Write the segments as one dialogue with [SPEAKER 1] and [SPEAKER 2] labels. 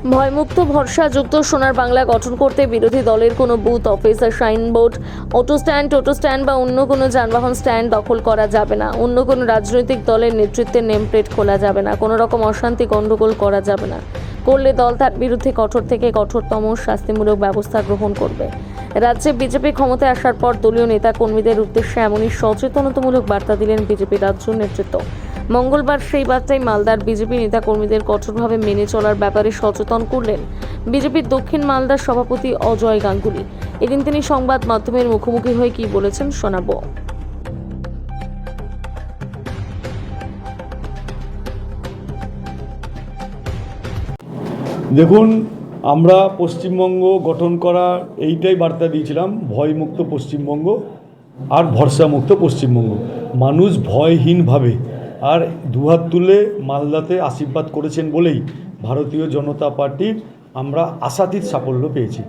[SPEAKER 1] ভয়মুক্ত ভরসাযুক্ত সোনার বাংলা গঠন করতে বিরোধী দলের কোনো বুথ অফিস, সাইনবোর্ড, টোটো স্ট্যান্ড বা অন্য কোনো যানবাহন স্ট্যান্ড দখল করা যাবে না। অন্য কোনো রাজনৈতিক দলের নেতৃত্বে নেম প্লেট খোলা যাবে না। কোনো রকম অশান্তি গণ্ডগোল করা যাবে না। করলে দল তার বিরুদ্ধে কঠোর থেকে কঠোরতম শাস্তিমূলক ব্যবস্থা গ্রহণ করবে। রাজ্যে বিজেপি ক্ষমতায় আসার পর দলীয় নেতা কর্মীদের উদ্দেশ্যে এমনই সচেতনতামূলক বার্তা দিলেন বিজেপি রাজ্য নেতৃত্ব। মঙ্গলবার সেই বার্তায় মালদার বিজেপি নেতা কর্মীদের কঠোরভাবে মেনে চলার ব্যাপারে সচেতন করলেন বিজেপির দক্ষিণ মালদার সভাপতি অজয় গাঙ্গুলি। এদিন তিনি সংবাদ মাধ্যমের মুখোমুখি হয়ে কি বলেছেন শোনাবো।
[SPEAKER 2] দেখুন, আমরা পশ্চিমবঙ্গ গঠন করা এইটাই বার্তা দিয়েছিলাম, ভয়মুক্ত পশ্চিমবঙ্গ আর ভরসামুক্ত পশ্চিমবঙ্গ। মানুষ ভয়হীনভাবে আর দুহাত তুলে মালদাতে আশীর্বাদ করেছেন বলেই ভারতীয় জনতা পার্টির আমরা আশাতীত সাফল্য পেয়েছি।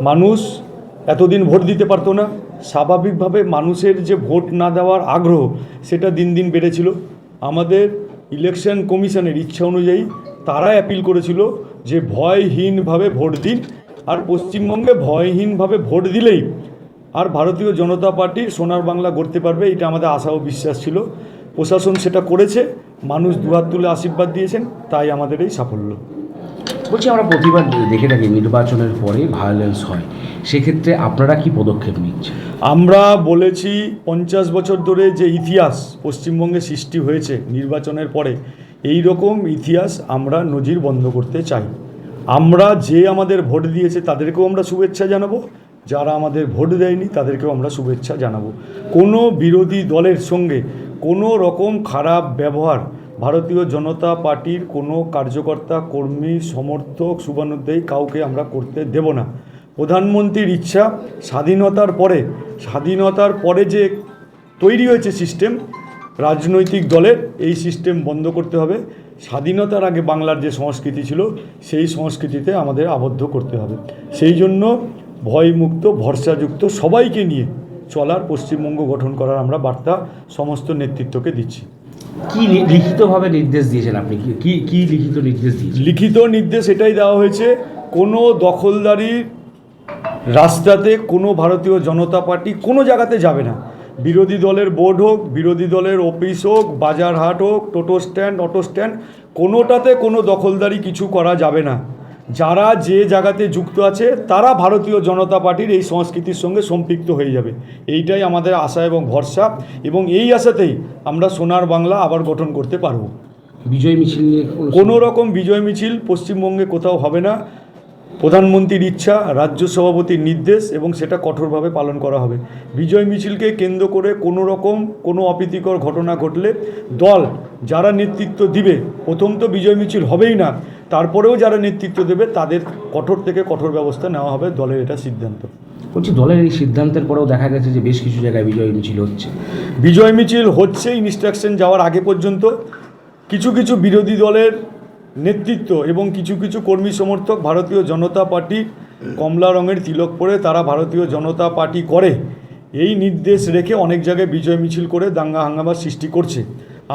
[SPEAKER 2] মানুষ এতদিন ভোট দিতে পারতো না, স্বাভাবিকভাবে মানুষের যে ভোট না দেওয়ার আগ্রহ সেটা দিন দিন বেড়েছিল। আমাদের ইলেকশন কমিশনের ইচ্ছা অনুযায়ী তারা অ্যাপিল করেছিল যে ভয়হীনভাবে ভোট দিন, আর পশ্চিমবঙ্গে ভয়হীনভাবে ভোট দিলেই আর ভারতীয় জনতা পার্টির সোনার বাংলা গড়তে পারবে, এটা আমাদের আশা ও বিশ্বাস ছিল। প্রশাসন সেটা করেছে, মানুষ দুহাত তুলে আশীর্বাদ দিয়েছেন, তাই আমাদের এই সাফল্য।
[SPEAKER 3] বলছি, আমরা প্রতিবার দেখে থাকি নির্বাচনের পরে ভায়োলেন্স হয়, সেক্ষেত্রে আপনারা কি পদক্ষেপ নিচ্ছেন?
[SPEAKER 2] আমরা বলেছি 50 বছর ধরে যে ইতিহাস পশ্চিমবঙ্গে সৃষ্টি হয়েছে নির্বাচনের পরে, এই রকম ইতিহাস আমরা নজির বন্ধ করতে চাই। আমরা যে আমাদের ভোট দিয়েছে তাদেরকেও আমরা শুভেচ্ছা জানাবো, যারা আমাদের ভোট দেয়নি তাদেরকেও আমরা শুভেচ্ছা জানাবো। কোনো বিরোধী দলের সঙ্গে কোনো রকম খারাপ ব্যবহার ভারতীয় জনতা পার্টির কোনো কার্যকর্তা, কর্মী, সমর্থক, শুভানুধ্যায়ী কাউকে আমরা করতে দেব না। প্রধানমন্ত্রীর ইচ্ছা, স্বাধীনতার পরে যে তৈরি হয়েছে সিস্টেম রাজনৈতিক দলের, এই সিস্টেম বন্ধ করতে হবে। স্বাধীনতার আগে বাংলার যে সংস্কৃতি ছিল সেই সংস্কৃতিতে আমাদের আবদ্ধ করতে হবে। সেই জন্য ভয়মুক্ত ভরসাযুক্ত সবাইকে নিয়ে চলার পশ্চিমবঙ্গ গঠন করার আমরা বার্তা সমস্ত নেতৃত্বকে দিচ্ছি।
[SPEAKER 3] কি লিখিতভাবে নির্দেশ দিয়েছেন আপনি? কি লিখিত নির্দেশ দিয়েছেন?
[SPEAKER 2] লিখিত নির্দেশ এটাই দেওয়া হয়েছে, কোনো দখলদারির রাস্তাতে কোনো ভারতীয় জনতা পার্টি কোনো জায়গাতে যাবে না। বিরোধী দলের বোর্ড হোক, বিরোধী দলের অফিস হোক, বাজার হাট হোক, টোটো স্ট্যান্ড, অটো স্ট্যান্ড, কোনোটাতে কোনো দখলদারি কিছু করা যাবে না। যারা যে জায়গাতে যুক্ত আছে তারা ভারতীয় জনতা পার্টির এই সংস্কৃতির সঙ্গে সম্পৃক্ত হয়ে যাবে, এইটাই আমাদের আশা এবং ভরসা, এবং এই আশাতেই আমরা সোনার বাংলা আবার গঠন করতে পারব।
[SPEAKER 3] বিজয় মিছিল নিয়ে
[SPEAKER 2] কোনো রকম বিজয় মিছিল পশ্চিমবঙ্গে কোথাও হবে না। প্রধানমন্ত্রীর ইচ্ছা, রাজ্য সভাপতির নির্দেশ, এবং সেটা কঠোরভাবে পালন করা হবে। বিজয় মিছিলকে কেন্দ্র করে কোনো রকম কোনো অপ্রীতিকর ঘটনা ঘটলে দল যারা নেতৃত্ব দিবে, প্রথম তো বিজয় মিছিল হবেই না, তারপরেও যারা নেতৃত্ব দেবে তাদের কঠোর থেকে কঠোর ব্যবস্থা নেওয়া হবে, দলের এটা সিদ্ধান্ত।
[SPEAKER 3] বলছি, দলের এই সিদ্ধান্তের পরেও দেখা গেছে যে বেশ কিছু জায়গায় বিজয় মিছিল হচ্ছে।
[SPEAKER 2] বিজয় মিছিল হচ্ছে ইনস্ট্রাকশন যাওয়ার আগে পর্যন্ত। কিছু কিছু বিরোধী দলের নেতৃত্ব এবং কিছু কিছু কর্মী সমর্থক ভারতীয় জনতা পার্টি কমলা রঙের তিলক পরে তারা ভারতীয় জনতা পার্টি করে, এই নির্দেশ রেখে অনেক জায়গায় বিজয় মিছিল করে দাঙ্গা হাঙ্গামার সৃষ্টি করছে।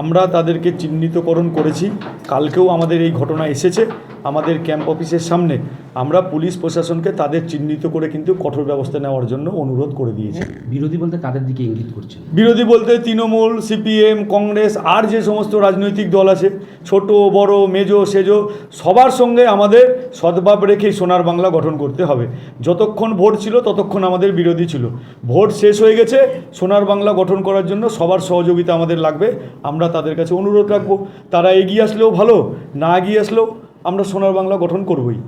[SPEAKER 2] আমরা তাদেরকে চিহ্নিতকরণ করেছি, কালকেও আমাদের এই ঘটনা এসেছে আমাদের ক্যাম্প অফিসের সামনে। আমরা পুলিশ প্রশাসনকে তাদের চিহ্নিত করে কিন্তু কঠোর ব্যবস্থা নেওয়ার জন্য অনুরোধ করে দিয়েছি।
[SPEAKER 3] বিরোধী বলতে কাদের দিকে ইঙ্গিত করছেন?
[SPEAKER 2] বিরোধী বলতে তৃণমূল, সিপিএম, কংগ্রেস আর যে সমস্ত রাজনৈতিক দল আছে, ছোট বড় মেজো সেজো, সবার সঙ্গে আমাদের সদ্ভাব রেখেই সোনার বাংলা গঠন করতে হবে। যতক্ষণ ভোট ছিল ততক্ষণ আমাদের বিরোধী ছিল, ভোট শেষ হয়ে গেছে, সোনার বাংলা গঠন করার জন্য সবার সহযোগিতা আমাদের লাগবে। আমরা তাদের কাছে অনুরোধ রাখবো, তারা এগিয়ে আসলেও ভালো, না এগিয়ে আসলেও আমরা সোনার বাংলা গঠন করবই।